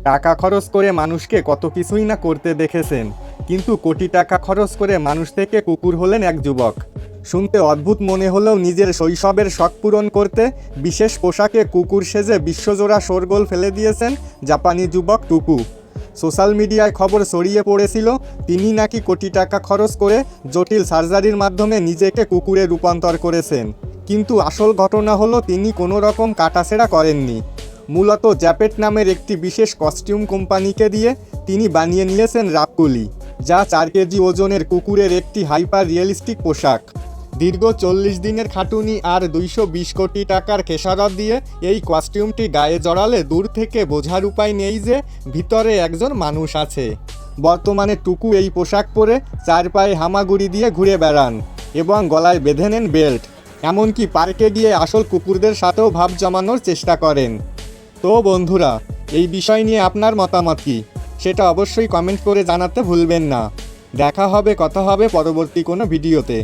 টাকা খরচ করে মানুষকে কত কিছুই না করতে দেখেছেন, কিন্তু কোটি টাকা খরচ করে মানুষ থেকে কুকুর হলেন এক যুবক। শুনতে অদ্ভুত মনে হলেও নিজের শৈশবের শখ পূরণ করতে বিশেষ পোশাকে কুকুর সেজে বিশ্বজোড়া শোরগোল ফেলে দিয়েছেন জাপানি যুবক টুকু। সোশ্যাল মিডিয়ায় খবর ছড়িয়ে পড়েছিল তিনি নাকি কোটি টাকা খরচ করে জটিল সার্জারির মাধ্যমে নিজেকে কুকুরে রূপান্তর করেছেন। কিন্তু আসল ঘটনা হলো তিনি কোনো রকম কাটাছেঁড়া করেননি। মূলত জ্যাপেট নামের একটি বিশেষ কস্টিউম কোম্পানিকে দিয়ে তিনি বানিয়ে নিয়েছেন রাকুলি, যা 4 কেজি ওজনের কুকুরের একটি হাইপার রিয়েলিস্টিক পোশাক। দীর্ঘ 40 দিনের খাটুনি আর 220 কোটি টাকার খেসারত দিয়ে এই কস্টিউমটি গায়ে জড়ালে দূর থেকে বোঝার উপায় নেই যে ভিতরে একজন মানুষ আছে। বর্তমানে টুকু এই পোশাক পরে 4 পায়ে হামাগুড়ি দিয়ে ঘুরে বেড়ান এবং গলায় বেঁধে নেন বেল্ট। এমনকি পার্কে গিয়ে আসল কুকুরদের সাথেও ভাব জমানোর চেষ্টা করেন। তো বন্ধুরা, এই বিষয় নিয়ে আপনার মতামত কী সেটা অবশ্যই কমেন্ট করে জানাতে ভুলবেন না। কথা হবে পরবর্তী কোনো ভিডিওতে।